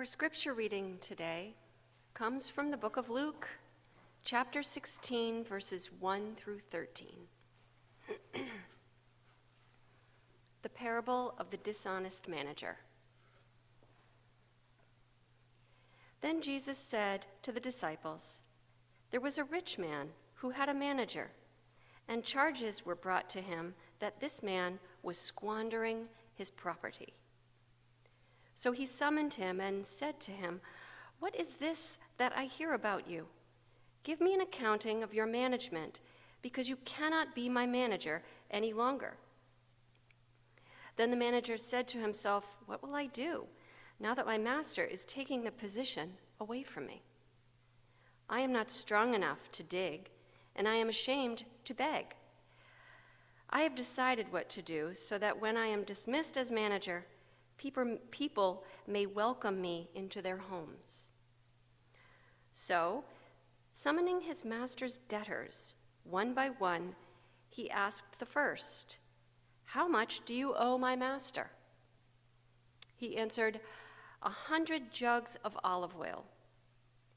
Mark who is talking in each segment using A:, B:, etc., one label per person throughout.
A: Our scripture reading today comes from the book of Luke, chapter 16, verses 1 through 13. The parable of the dishonest manager. Then Jesus said to the disciples, "There was a rich man who had a manager, and charges were brought to him that this man was squandering his property. So he summoned him and said to him, 'What is this that I hear about you? Give me an accounting of your management, because you cannot be my manager any longer.' Then the manager said to himself, 'What will I do now that my master is taking the position away from me? I am not strong enough to dig, and I am ashamed to beg. I have decided what to do so that when I am dismissed as manager, people may welcome me into their homes.' So, summoning his master's debtors, one by one, he asked the first, 'How much do you owe my master?' He answered, 100 jugs of olive oil.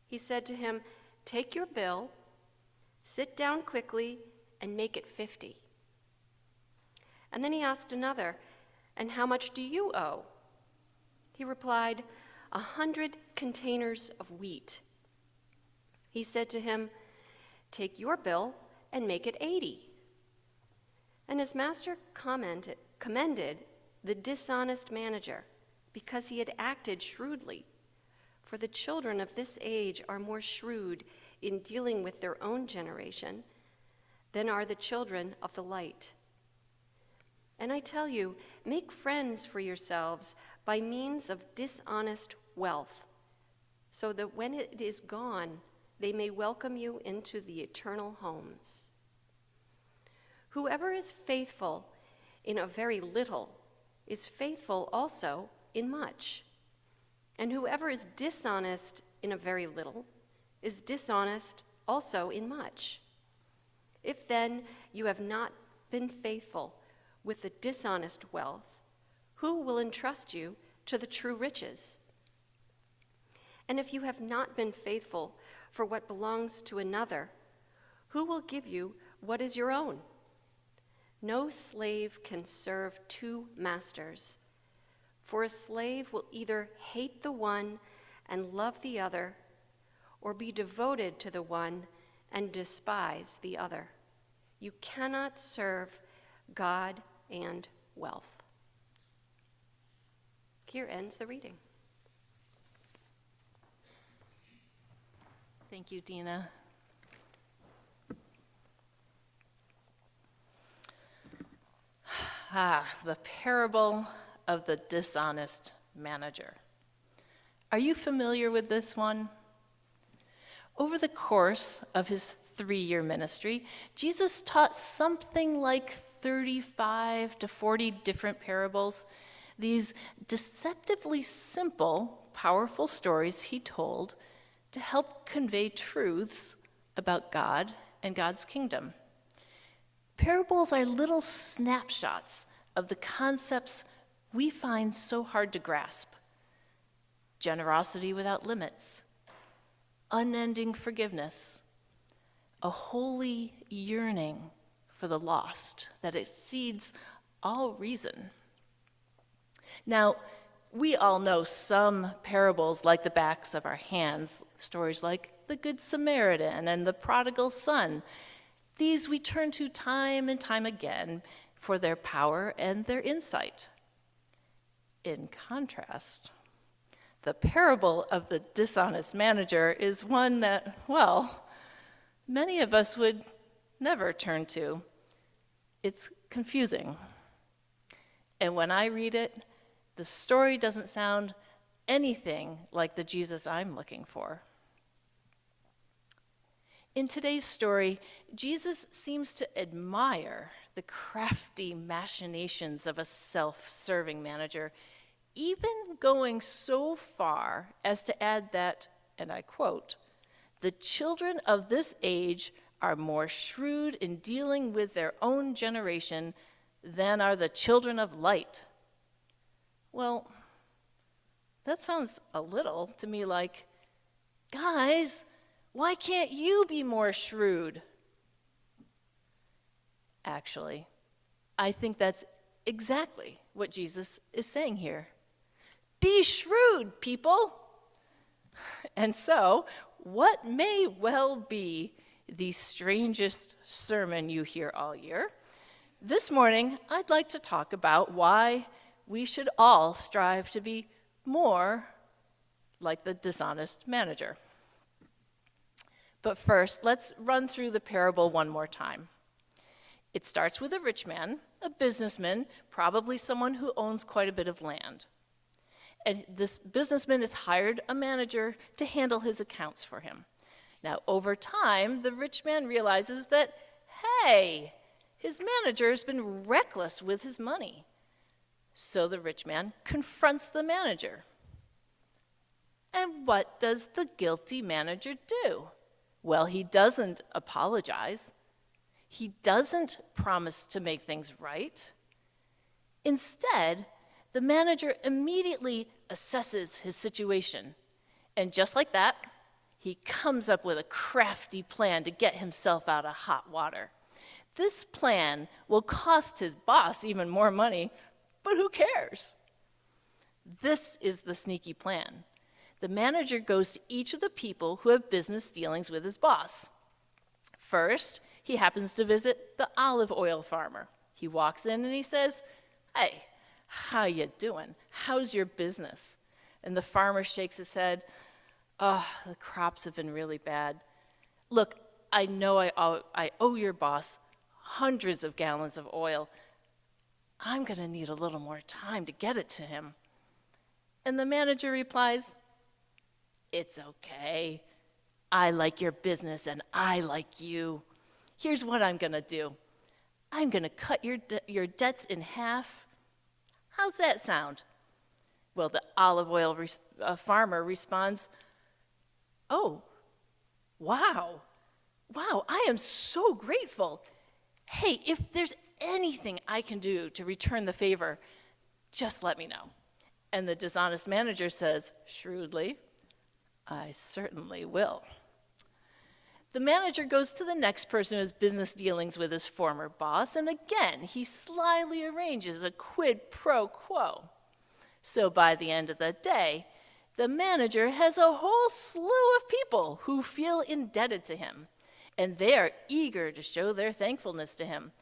A: He said to him, 'Take your bill, sit down quickly, and make it 50. And then he asked another, 'And how much do you owe?' He replied, 100 containers of wheat. He said to him, 'Take your bill and make it 80. And his master commended the dishonest manager because he had acted shrewdly. For the children of this age are more shrewd in dealing with their own generation than are the children of the light. And I tell you, make friends for yourselves by means of dishonest wealth, so that when it is gone, they may welcome you into the eternal homes. Whoever is faithful in a very little is faithful also in much. And whoever is dishonest in a very little is dishonest also in much. If then you have not been faithful with the dishonest wealth, who will entrust you to the true riches? And if you have not been faithful for what belongs to another, who will give you what is your own? No slave can serve two masters, for a slave will either hate the one and love the other, or be devoted to the one and despise the other. You cannot serve God and wealth." Here ends the reading.
B: Thank you, Dina. The parable of the dishonest manager. Are you familiar with this one? Over the course of his 3-year ministry, Jesus taught something like 35 to 40 different parables. These deceptively simple, powerful stories he told to help convey truths about God and God's kingdom. Parables are little snapshots of the concepts we find so hard to grasp: generosity without limits, unending forgiveness, a holy yearning for the lost that exceeds all reason. Now, we all know some parables like the backs of our hands, stories like the Good Samaritan and the prodigal son. These we turn to time and time again for their power and their insight. In contrast, the parable of the dishonest manager is one that, well, many of us would never turn to. It's confusing. And when I read it, the story doesn't sound anything like the Jesus I'm looking for. In today's story, Jesus seems to admire the crafty machinations of a self-serving manager, even going so far as to add that, and I quote, "The children of this age are more shrewd in dealing with their own generation than are the children of light." Well, That sounds a little to me like, guys, why can't you be more shrewd? Actually, I think that's exactly what Jesus is saying here. Be shrewd, people. And so, what may well be the strangest sermon you hear all year, this morning I'd like to talk about why we should all strive to be more like the dishonest manager. But first, let's run through the parable one more time. It starts with a rich man, a businessman, probably someone who owns quite a bit of land. And this businessman has hired a manager to handle his accounts for him. Now, over time, the rich man realizes that, hey, his manager has been reckless with his money. So the rich man confronts the manager. And what does the guilty manager do? Well, he doesn't apologize. He doesn't promise to make things right. Instead, the manager immediately assesses his situation. And just like that, he comes up with a crafty plan to get himself out of hot water. This plan will cost his boss even more money, but who cares? This is the sneaky plan. The manager goes to each of the people who have business dealings with his boss. First, he happens to visit the olive oil farmer. He walks in and he says, "Hey, how you doing? How's your business?" And the farmer shakes his head. "Oh, the crops have been really bad. Look, I know I owe your boss hundreds of gallons of oil. I'm going to need a little more time to get it to him." And the manager replies, "It's okay. I like your business and I like you. Here's what I'm going to do. I'm going to cut your debts in half. How's that sound?" Well, the olive oil farmer responds, "Oh, wow. Wow, I am so grateful. Hey, if there's anything I can do to return the favor, just let me know." And the dishonest manager says, shrewdly, "I certainly will." The manager goes to the next person who has business dealings with his former boss, and again, he slyly arranges a quid pro quo. So by the end of the day, the manager has a whole slew of people who feel indebted to him, and they are eager to show their thankfulness to him,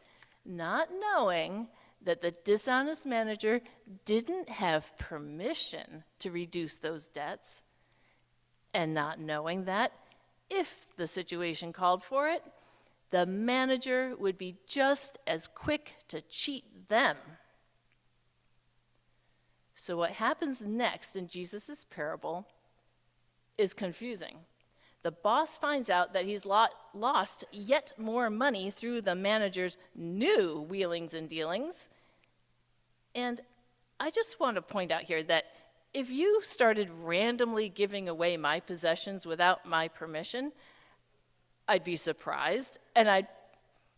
B: not knowing that the dishonest manager didn't have permission to reduce those debts, and not knowing that if the situation called for it, the manager would be just as quick to cheat them. So what happens next in Jesus' parable is confusing. The boss finds out that he's lost yet more money through the manager's new wheelings and dealings. And I just want to point out here that if you started randomly giving away my possessions without my permission, I'd be surprised, and I'd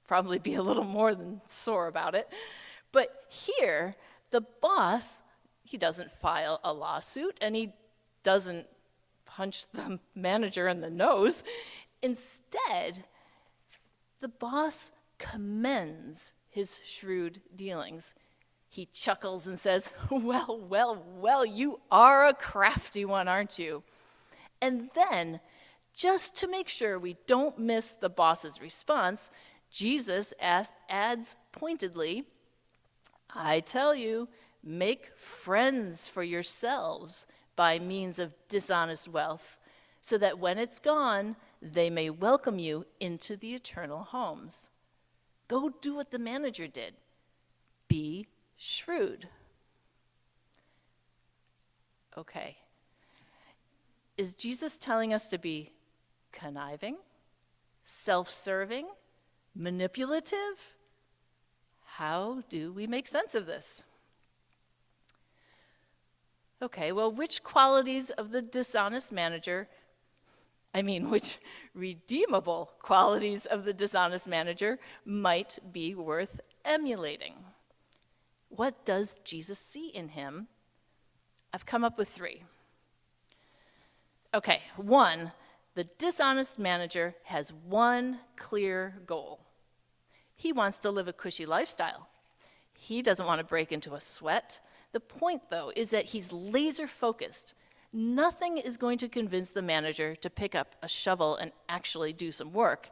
B: probably be a little more than sore about it. But here, the boss, he doesn't file a lawsuit, and he doesn't punch the manager in the nose. Instead, the boss commends his shrewd dealings. He chuckles and says, well, you are a crafty one, aren't you?" And then, just to make sure we don't miss the boss's response, Jesus adds pointedly, "I tell you, make friends for yourselves by means of dishonest wealth, so that when it's gone, they may welcome you into the eternal homes." Go do what the manager did. Be shrewd. Okay. Is Jesus telling us to be conniving, self-serving, manipulative? How do we make sense of this? Okay, well, which qualities of the dishonest manager, which redeemable qualities of the dishonest manager might be worth emulating? What does Jesus see in him? I've come up with 3. Okay, one, the dishonest manager has one clear goal. He wants to live a cushy lifestyle. He doesn't want to break into a sweat. The point, though, is that he's laser focused. Nothing is going to convince the manager to pick up a shovel and actually do some work.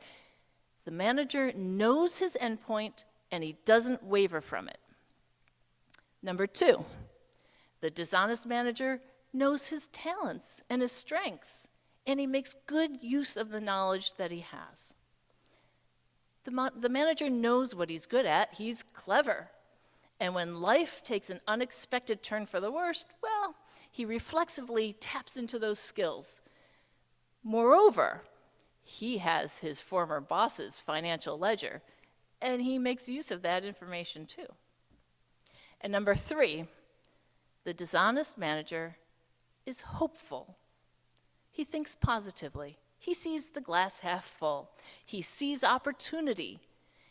B: The manager knows his endpoint, and he doesn't waver from it. Number two, the dishonest manager knows his talents and his strengths, and he makes good use of the knowledge that he has. The manager knows what he's good at. He's clever. And when life takes an unexpected turn for the worst, well, he reflexively taps into those skills. Moreover, he has his former boss's financial ledger, and he makes use of that information too. And number three, the dishonest manager is hopeful. He thinks positively. He sees the glass half full. He sees opportunity.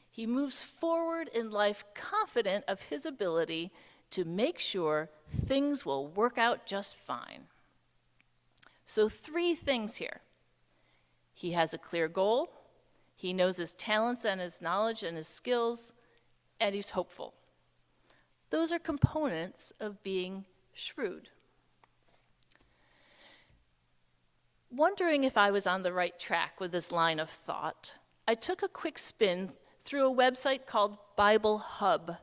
B: He moves forward in life confident of his ability to make sure things will work out just fine. So 3 things here. He has a clear goal, he knows his talents and his knowledge and his skills, and he's hopeful. Those are components of being shrewd. Wondering if I was on the right track with this line of thought, I took a quick spin through a website called Bible Hub,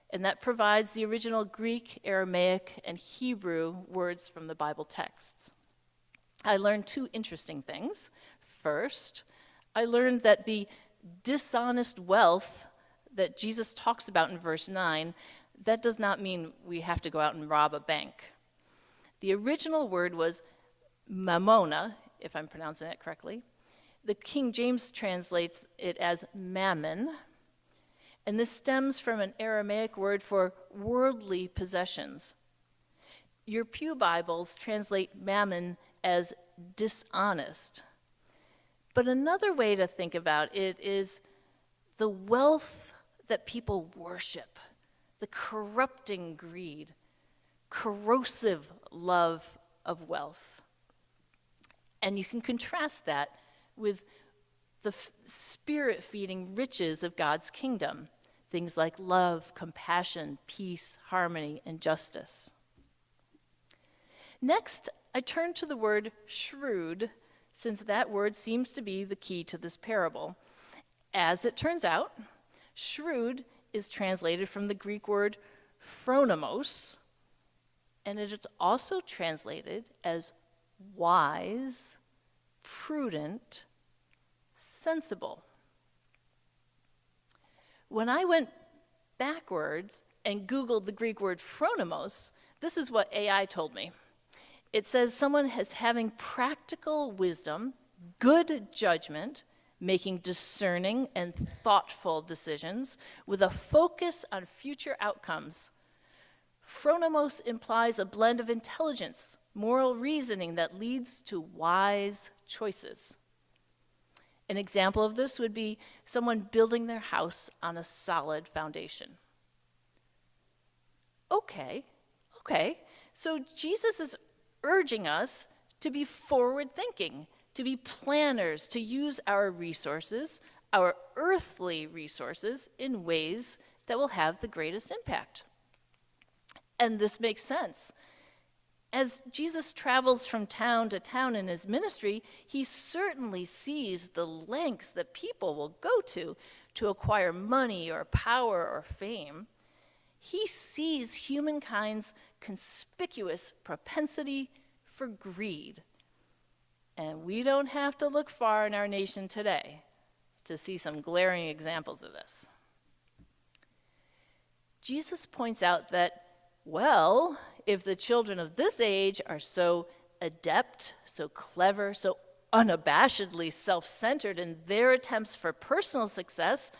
B: and that provides the original Greek, Aramaic, and Hebrew words from the Bible texts. I learned 2 interesting things. First, I learned that the dishonest wealth that Jesus talks about in verse 9, that does not mean we have to go out and rob a bank. The original word was mammona, if I'm pronouncing that correctly. The King James translates it as mammon, and this stems from an Aramaic word for worldly possessions. Your Pew Bibles translate mammon as dishonest. But another way to think about it is the wealth that people worship, the corrupting greed, corrosive love of wealth. And you can contrast that with the spirit-feeding riches of God's kingdom, things like love, compassion, peace, harmony, and justice. Next, I turn to the word shrewd, since that word seems to be the key to this parable. As it turns out, shrewd is translated from the Greek word phronimos, and it is also translated as wise, prudent, sensible. When I went backwards and Googled the Greek word phronimos, this is what AI told me. It says someone is having practical wisdom, good judgment, making discerning and thoughtful decisions with a focus on future outcomes. Phronimos implies a blend of intelligence, moral reasoning that leads to wise choices. An example of this would be someone building their house on a solid foundation. Okay, so Jesus is urging us to be forward-thinking, to be planners, to use our resources, our earthly resources, in ways that will have the greatest impact. And this makes sense. As Jesus travels from town to town in his ministry, he certainly sees the lengths that people will go to acquire money or power or fame. He sees humankind's conspicuous propensity for greed. And we don't have to look far in our nation today to see some glaring examples of this. Jesus points out that, well, if the children of this age are so adept, so clever, so unabashedly self-centered in their attempts for personal success,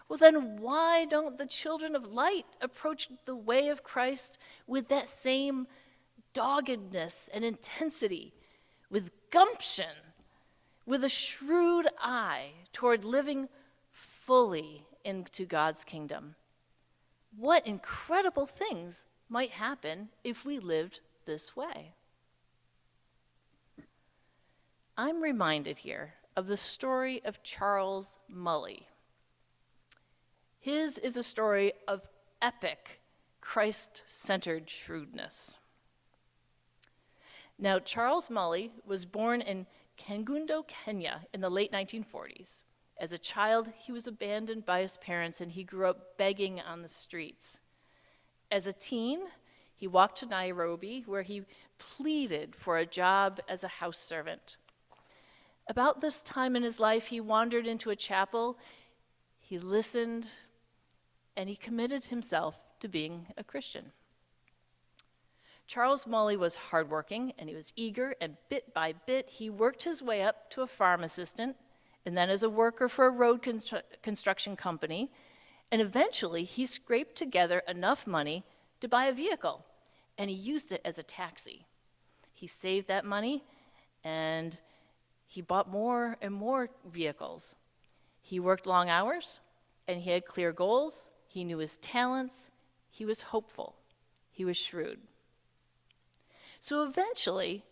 B: well, then why don't the children of light approach the way of Christ with that same doggedness and intensity, with gumption, with a shrewd eye toward living fully into God's kingdom? What incredible things might happen if we lived this way? I'm reminded here of the story of Charles Mully. His is a story of epic Christ-centered shrewdness. Now, Charles Mully was born in Kangundo, Kenya in the late 1940s. As a child, he was abandoned by his parents and he grew up begging on the streets. As a teen, he walked to Nairobi where he pleaded for a job as a house servant. About this time in his life, he wandered into a chapel, he listened, and he committed himself to being a Christian. Charles Mully was hardworking, and he was eager, and bit by bit, he worked his way up to a farm assistant, and then as a worker for a road construction company, and eventually he scraped together enough money to buy a vehicle, and he used it as a taxi. He saved that money, and he bought more and more vehicles. He worked long hours, and he had clear goals. He knew his talents. He was hopeful. He was shrewd. So eventually,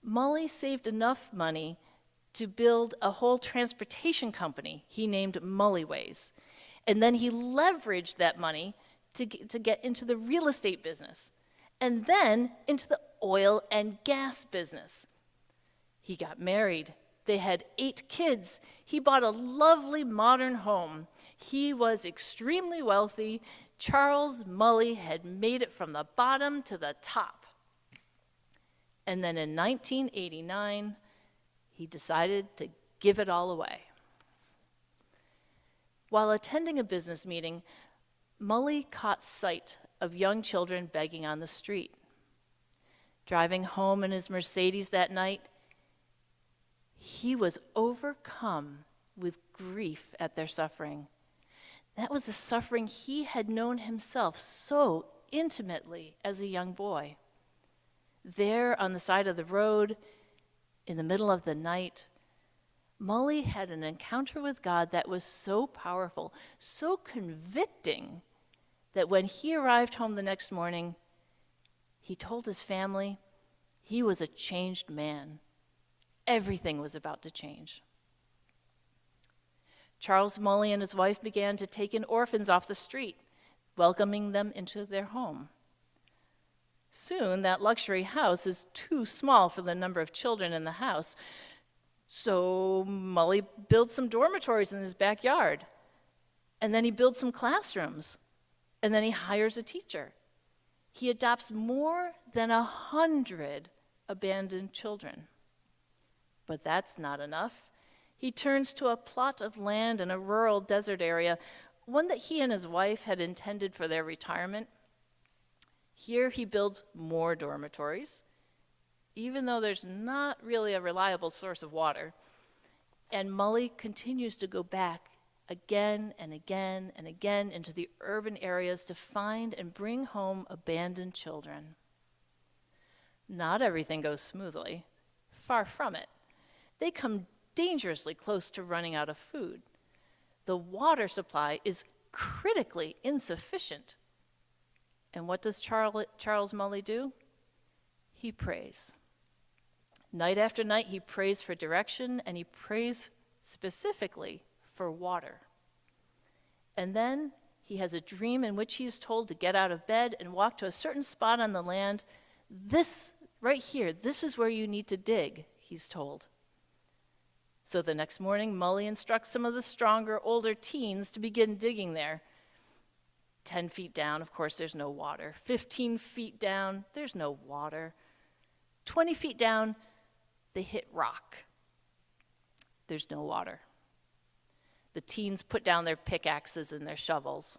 B: Mully saved enough money to build a whole transportation company he named Mullyways. And then he leveraged that money to get into the real estate business, and then into the oil and gas business. He got married. They had 8 kids. He bought a lovely modern home. He was extremely wealthy. Charles Mully had made it from the bottom to the top. And then in 1989, he decided to give it all away. While attending a business meeting, Mully caught sight of young children begging on the street. Driving home in his Mercedes that night, he was overcome with grief at their suffering. That was the suffering he had known himself so intimately as a young boy. There on the side of the road, in the middle of the night, Mully had an encounter with God that was so powerful, so convicting, that when he arrived home the next morning, he told his family he was a changed man. Everything was about to change. Charles Mully and his wife began to take in orphans off the street, welcoming them into their home. Soon, that luxury house is too small for the number of children in the house, so Mully builds some dormitories in his backyard, and then he builds some classrooms, and then he hires a teacher. He adopts more than 100 abandoned children. But that's not enough. He turns to a plot of land in a rural desert area, one that he and his wife had intended for their retirement. Here he builds more dormitories, even though there's not really a reliable source of water. And Mully continues to go back again and again and again into the urban areas to find and bring home abandoned children. Not everything goes smoothly. Far from it. They come dangerously close to running out of food. The water supply is critically insufficient. And what does Charles Mully do? He prays. Night after night, he prays for direction, and he prays specifically for water. And then he has a dream in which he is told to get out of bed and walk to a certain spot on the land. This, right here, this is where you need to dig, he's told. So the next morning, Mully instructs some of the stronger, older teens to begin digging there. 10 feet down, of course, there's no water. 15 feet down, there's no water. 20 feet down, they hit rock. There's no water. The teens put down their pickaxes and their shovels.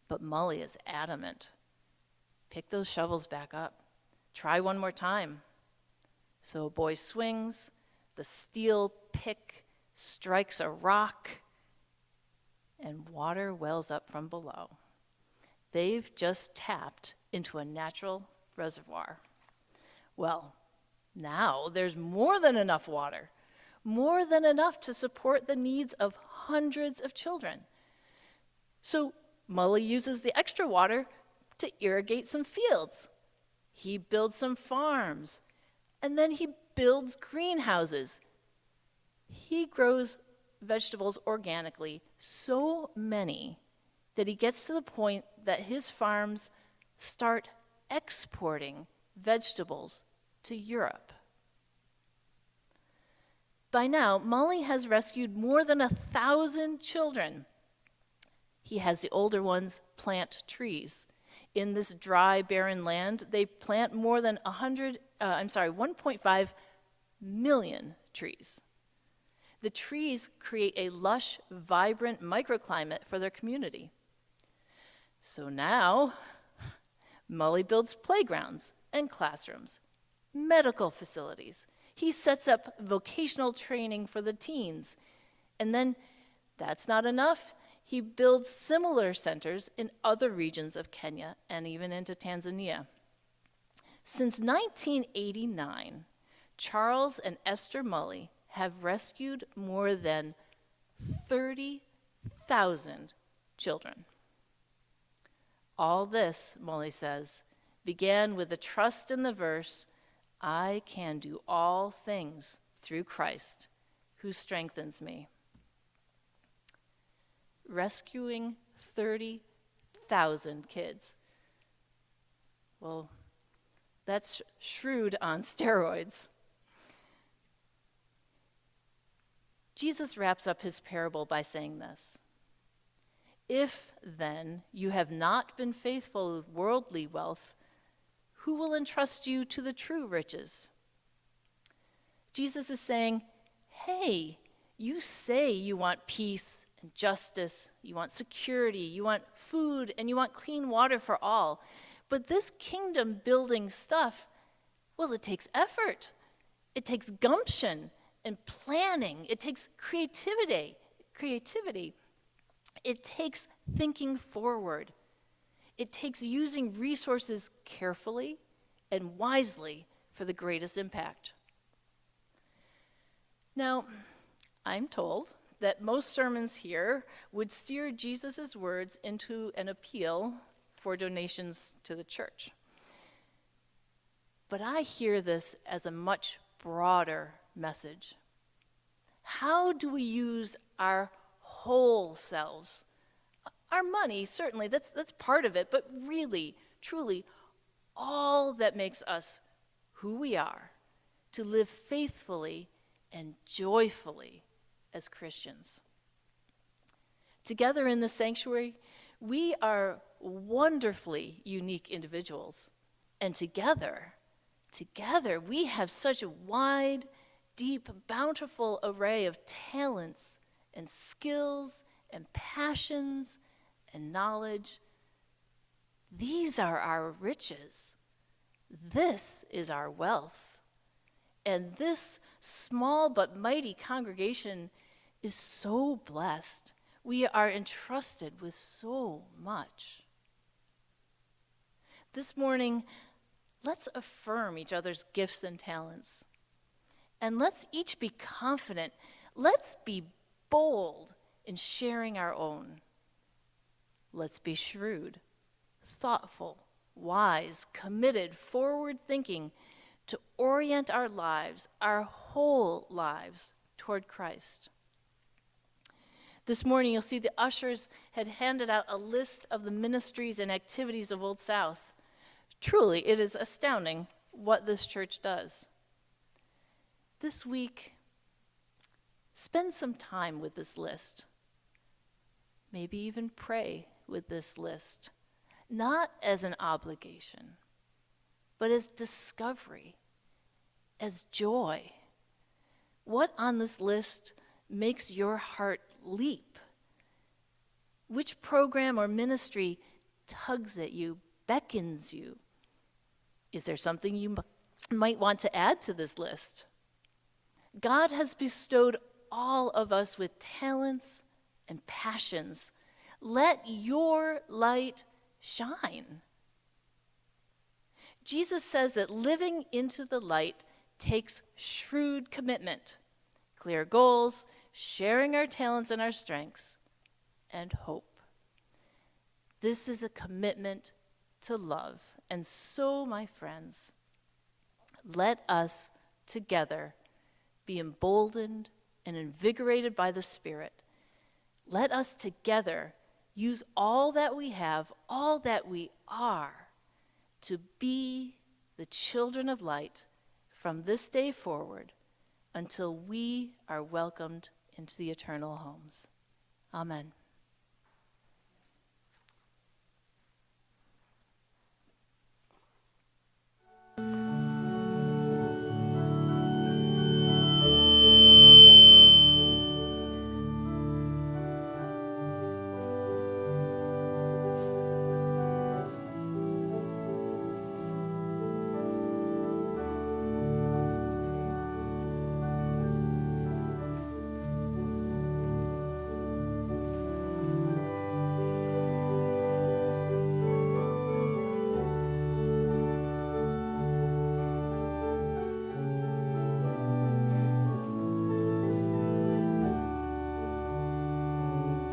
B: But Mully is adamant. Pick those shovels back up. Try one more time. So a boy swings, the steel pick strikes a rock, and water wells up from below. They've just tapped into a natural reservoir. Well, now there's more than enough water, more than enough to support the needs of hundreds of children. So Mully uses the extra water to irrigate some fields. He builds some farms, and then he builds greenhouses. He grows vegetables organically, so many that he gets to the point that his farms start exporting vegetables to Europe. By now, Molly has rescued more than 1,000 children. He has the older ones plant trees. In this dry, barren land, they plant more than 1.5 million trees. The trees create a lush, vibrant microclimate for their community. So now, Molly builds playgrounds and classrooms, medical facilities. He sets up vocational training for the teens. And then, that's not enough. He builds similar centers in other regions of Kenya and even into Tanzania. Since 1989, Charles and Esther Molly have rescued more than 30,000 children. All this, Molly says, began with the trust in the verse, "I can do all things through Christ who strengthens me." Rescuing 30,000 kids. Well, that's shrewd on steroids. Jesus wraps up his parable by saying this: "If, then, you have not been faithful with worldly wealth, who will entrust you to the true riches?" Jesus is saying, hey, you say you want peace and justice, you want security, you want food, and you want clean water for all. But this kingdom building stuff, well, it takes effort. It takes gumption and planning. It takes creativity. It takes thinking forward. It takes using resources carefully and wisely for the greatest impact. Now, I'm told that most sermons here would steer Jesus' words into an appeal for donations to the church. But I hear this as a much broader message. How do we use our whole selves? Our money, certainly, that's part of it, but really, truly, all that makes us who we are, to live faithfully and joyfully as Christians. Together in the sanctuary, we are wonderfully unique individuals, and together, we have such a wide, deep, bountiful array of talents and skills and passions and knowledge. These are our riches. This is our wealth. And this small but mighty congregation is so blessed. We are entrusted with so much. This morning, let's affirm each other's gifts and talents. And let's each be confident. Let's be bold in sharing our own. Let's be shrewd, thoughtful, wise, committed, forward-thinking to orient our lives, our whole lives, toward Christ. This morning, you'll see the ushers had handed out a list of the ministries and activities of Old South. Truly, it is astounding what this church does. This week, spend some time with this list. Maybe even pray with this list, not as an obligation, but as discovery, as joy. What on this list makes your heart leap? Which program or ministry tugs at you, beckons you? Is there something you might want to add to this list? God has bestowed all of us with talents and passions. Let your light shine. Jesus says that living into the light takes shrewd commitment, clear goals, sharing our talents and our strengths, and hope. This is a commitment to love. And so, my friends, let us together, be emboldened and invigorated by the Spirit. Let us together use all that we have, all that we are, to be the children of light from this day forward until we are welcomed into the eternal homes. Amen.